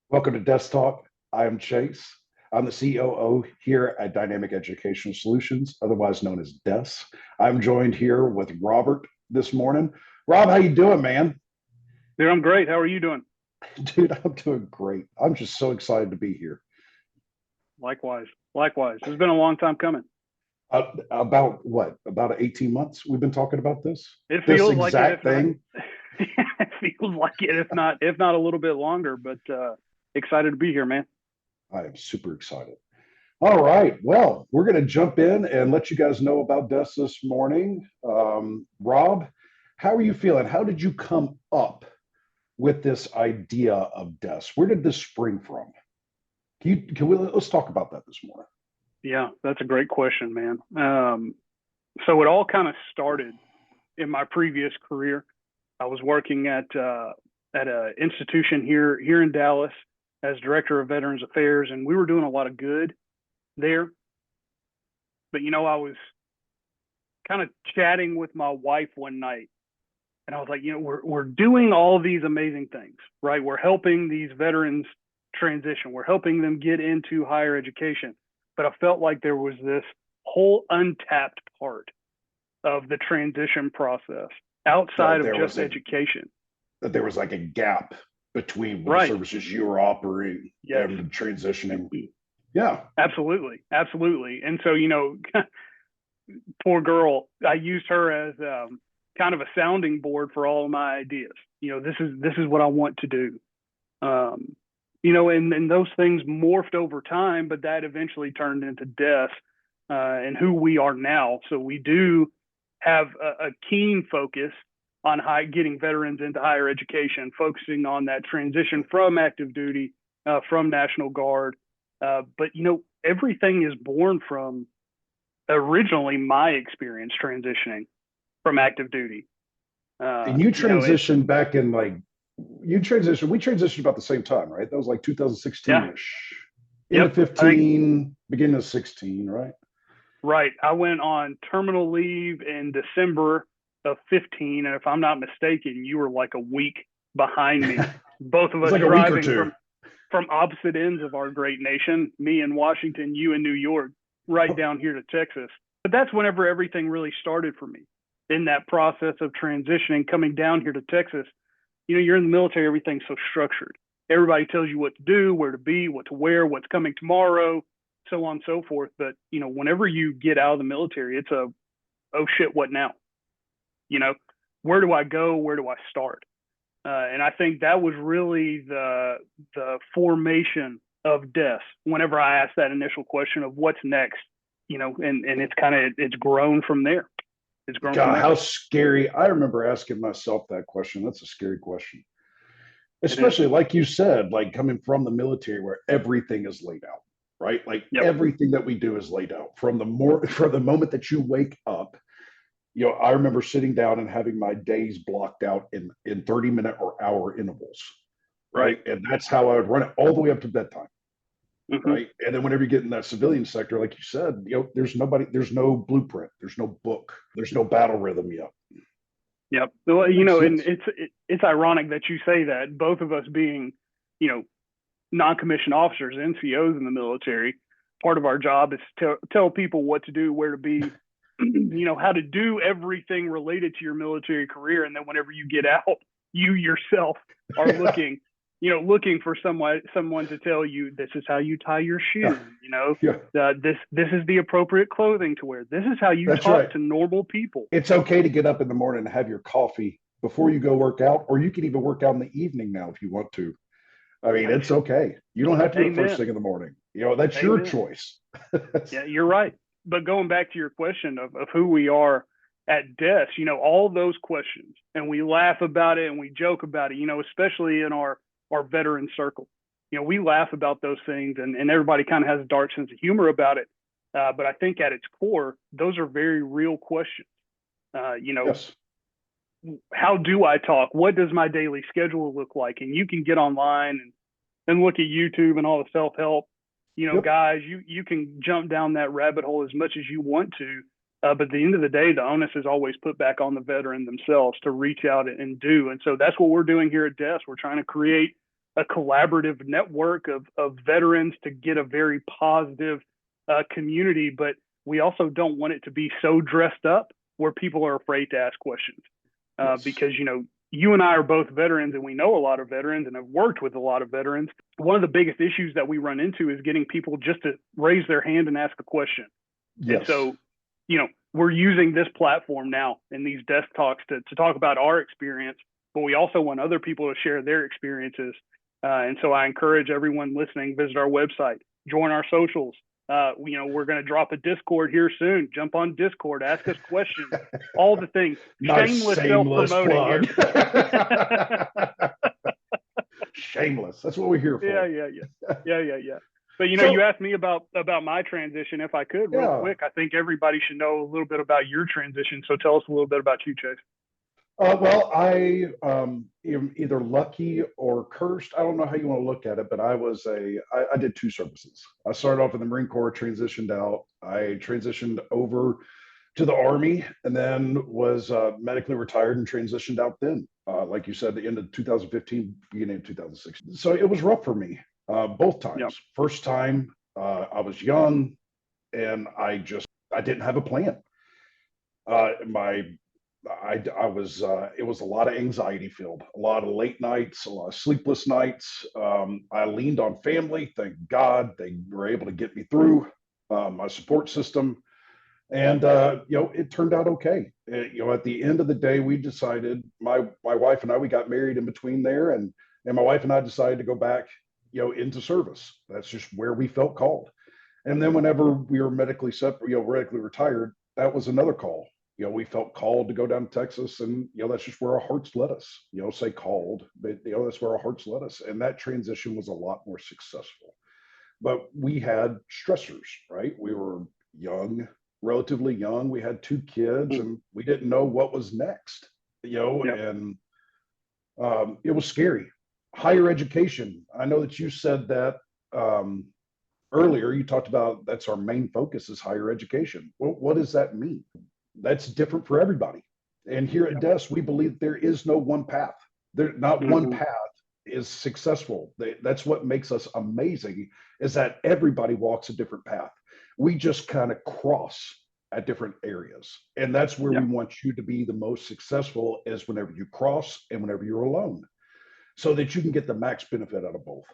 Welcome to Desk Talk. I'm Chase. I'm the COO here at Dynamic Educational Solutions, otherwise known as DES. I'm joined here with Robert this morning. Rob, how you doing, man? Dude, I'm great. How are you doing? Dude, I'm doing great. I'm just so excited to be here. Likewise. Likewise. It's been a long time coming. About what? About 18 months we've been talking about this? It This feels like it, if exact not, thing. it feels like it, if not a little bit longer. But excited to be here, man. I am super excited. All right. Well, we're going to jump in and let you guys know about DES this morning. Rob, how are you feeling? How did you come up with this idea of DES? Where did this spring from? Let's talk about that this morning. Yeah, that's a great question, man. So it all kind of started in my previous career. I was working at a institution here in Dallas as director of Veterans Affairs, and we were doing a lot of good there. But I was kind of chatting with my wife one night, and I was like, we're doing all these amazing things, right? We're helping these veterans transition. We're helping them get into higher education. But I felt like there was this whole untapped part of the transition process outside That of there just was a education. that there was like a gap between the Right. services you were offering Yes. and the transitioning. Yeah. Absolutely. Absolutely. And so, poor girl, I used her as kind of a sounding board for all of my ideas. This is what I want to do. And those things morphed over time, but that eventually turned into DES and who we are now. So we do have a keen focus on getting veterans into higher education, focusing on that transition from active duty, from National Guard. But everything is born from originally my experience transitioning from active duty. And you You know, it transitioned back in we transitioned about the same time, right? That was like Yeah, 2016-ish. Into yep. I think 15, beginning of 16, right? right. I went on terminal leave in December of 15, and if I'm not mistaken, you were like a week behind me. Both of It's us like a week or driving two. from opposite ends of our great nation. Me in Washington, you in New York, right down here to Texas. But that's whenever everything really started for me in that process of transitioning, coming down here to Texas. You're in the military, everything's so structured. Everybody tells you what to do, where to be, what to wear, what's coming tomorrow, so on and so forth. But, whenever you get out of the military, it's oh shit, what now? You know, where do I go? Where do I start? And I think that was really the formation of DES. Whenever I asked that initial question of what's next, and it's grown from there. It's grown from God, there. how scary. I remember asking myself that question. That's a scary question. It is. Especially like you said, like coming from the military where everything is laid out, right? Like Yep. everything that we do is laid out from the moment that you wake up. I remember sitting down and having my days blocked out in 30-minute or hour intervals, Right. right? And that's how I would run it all the way up to bedtime, Mm-hmm. right? And then whenever you get in that civilian sector, like you said, there's no blueprint, there's no book, there's no battle rhythm yet. Yep. Well, Makes and sense. it's ironic that you say that. Both of us being, you know, non-commissioned officers, NCOs in the military, part of our job is to tell people what to do, where to be, how to do everything related to your military career. And then whenever you get out, you yourself are Yeah, looking for someone to tell you this is how you tie your yeah, shoe. yeah. This is the appropriate clothing to wear. This is how you That's talk right. to normal people. It's okay to get up in the morning and have your coffee before you go work out, or you can even work out in the evening now if you want to. I mean, it's okay. You don't have to do it first Amen. thing in the morning. That's your Amen. choice. Yeah, you're right. But going back to your question of who we are at DES, all those questions, and we laugh about it and we joke about it, especially in our veteran circle. We laugh about those things, and everybody kind of has a dark sense of humor about it. But I think at its core, those are very real questions. Uh, you know, Yes. how do I talk? What does my daily schedule look like? And you can get online and look at YouTube and all the self help. Yep. Guys, you can jump down that rabbit hole as much as you want to. But at the end of the day, the onus is always put back on the veteran themselves to reach out and do. And so that's what we're doing here at DES. We're trying to create a collaborative network of veterans to get a very positive community, but we also don't want it to be so dressed up where people are afraid to ask questions. Because, you and I are both veterans and we know a lot of veterans and have worked with a lot of veterans. One of the biggest issues that we run into is getting people just to raise their hand and ask a question. Yes. And so, we're using this platform now in these desk talks to talk about our experience, but we also want other people to share their experiences. And so I encourage everyone listening, visit our website, join our socials. We're going to drop a Discord here soon. Jump on Discord, ask us questions, all the things. Nice, Shameless self-promoting here. Shameless. That's what we're here for. Yeah. But you asked me about my transition. If I could, real quick, I think everybody should know a little bit about your transition. So tell us a little bit about you, Chase. Well, I am either lucky or cursed. I don't know how you want to look at it, but I did 2 services. I started off in the Marine Corps, transitioned out. I transitioned over to the Army, and then was medically retired and transitioned out then. Like you said, the end of 2015, beginning of 2016. So it was rough for me both times. Yep. First time, I was young, and I didn't have a plan. It was a lot of anxiety filled, a lot of late nights, a lot of sleepless nights. I leaned on family. Thank God they were able to get me through my support system. And, it turned out okay. At the end of the day, we decided, my wife and I, we got married in between there, and my wife and I decided to go back, into service. That's just where we felt called. And then whenever we were medically retired, that was another call. We felt called to go down to Texas, and that's just where our hearts led us. Say called, but that's where our hearts led us. And that transition was a lot more successful. But we had stressors, right? We were young, relatively young. We had 2 kids, and we didn't know what was next. And it was scary. Higher education. I know that you said that earlier. You talked about that's our main focus is higher education. Well, what does that mean? That's different for everybody. And here at DES, we believe there is no one path. One path is successful. That's what makes us amazing, is that everybody walks a different path. We just kind of cross at different areas. And that's where we want you to be the most successful, is whenever you cross and whenever you're alone, so that you can get the max benefit out of both.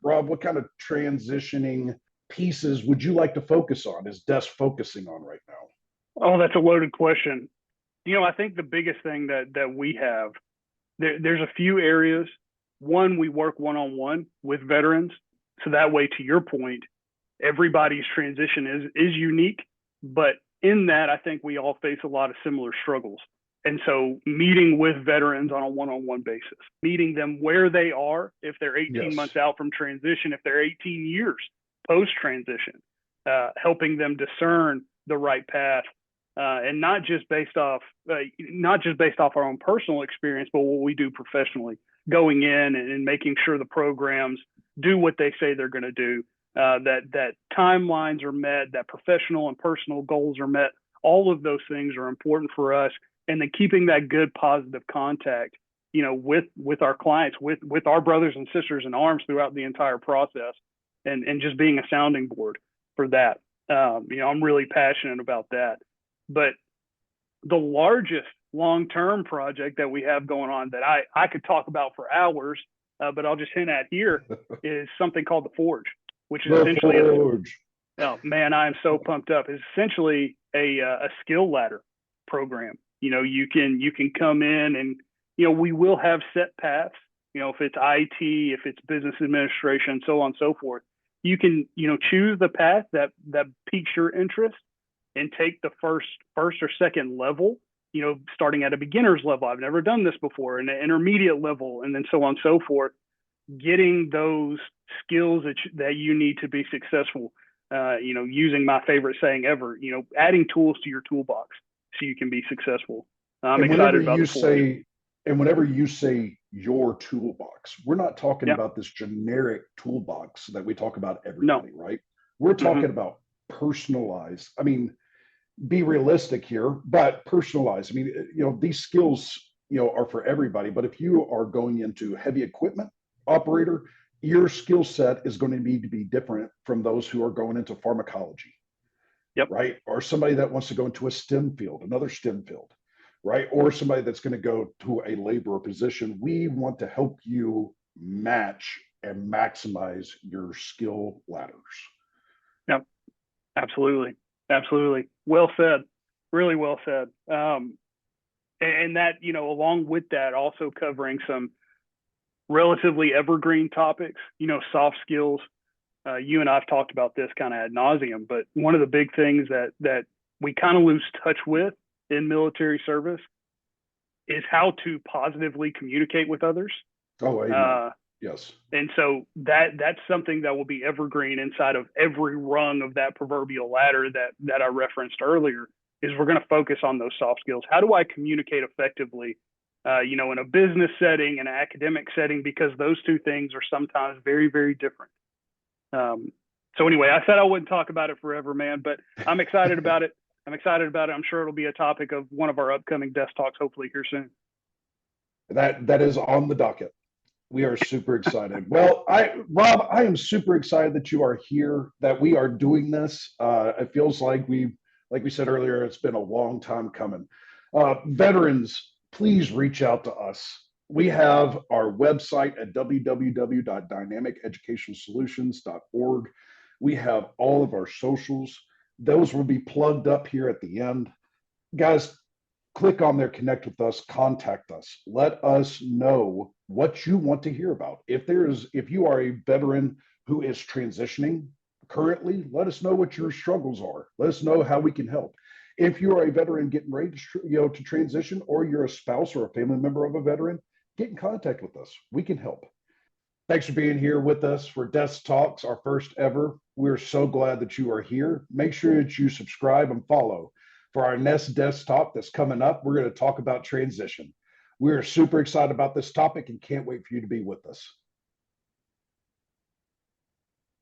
Rob, what kind of transitioning pieces would you like to focus on? Is DES focusing on right now? Oh, that's a loaded question. I think the biggest thing that we have, there's a few areas. One, we work one-on-one with veterans. So that way, to your point, everybody's transition is unique. But in that, I think we all face a lot of similar struggles. And so meeting with veterans on a one-on-one basis, meeting them where they are, if they're 18 months out from transition, if they're 18 years post-transition, helping them discern the right path. And not just based off our own personal experience, but what we do professionally, going in and making sure the programs do what they say they're going to do, that timelines are met, that professional and personal goals are met. All of those things are important for us. And then keeping that good, positive contact, with our clients, with our brothers and sisters in arms throughout the entire process, and just being a sounding board for that. I'm really passionate about that. But the largest long-term project that we have going on that I could talk about for hours, but I'll just hint at here, is something called the Forge, which is essentially oh man, I am so pumped up. It's essentially a skill ladder program. You can come in and we will have set paths. If it's IT, if it's business administration, so on and so forth. You can choose the path that piques your interest, and take the first or second level, starting at a beginner's level. I've never done this before, and an intermediate level, and then so on and so forth, getting those skills that you need to be successful. Using my favorite saying ever, adding tools to your toolbox so you can be successful. I'm excited about the And whenever you say your toolbox, we're not talking about this generic toolbox that we talk about everybody, right? We're talking about personalized. I mean, be realistic here, but personalized. I mean, these skills, are for everybody. But if you are going into heavy equipment, operator, your skill set is going to need to be different from those who are going into pharmacology, Yep. right? Or somebody that wants to go into a STEM field, another STEM field, right? Or somebody that's going to go to a laborer position. We want to help you match and maximize your skill ladders. Yep. Absolutely. Absolutely. Well said. Really well said. And that, you know, along with that, also covering some relatively evergreen topics, you know, soft skills. You and I've talked about this kind of ad nauseum, but one of the big things that we kind of lose touch with in military service is how to positively communicate with others. Oh, amen. Yes. And so that's something that will be evergreen inside of every rung of that proverbial ladder that I referenced earlier. Is we're going to focus on those soft skills. How do I communicate effectively, you know, in a business setting, an academic setting, because those two things are sometimes very, very different. So anyway, I said I wouldn't talk about it forever, man, but I'm excited about it. I'm excited about it. I'm sure it'll be a topic of one of our upcoming desk talks, hopefully here soon. That is on the docket. We are super excited. Well, Rob, I am super excited that you are here, that we are doing this. It feels like like we said earlier, it's been a long time coming. Veterans, please reach out to us. We have our website at www.dynamiceducationsolutions.org. We have all of our socials. Those will be plugged up here at the end. Guys, click on there, connect with us, contact us. Let us know what you want to hear about. If you are a veteran who is transitioning currently, let us know what your struggles are. Let us know how we can help. If you are a veteran getting ready to transition, or you're a spouse or a family member of a veteran, get in contact with us. We can help. Thanks for being here with us for Desk Talks, our first ever. We're so glad that you are here. Make sure that you subscribe and follow. For our next Desk Talk that's coming up, we're going to talk about transition. We're super excited about this topic and can't wait for you to be with us.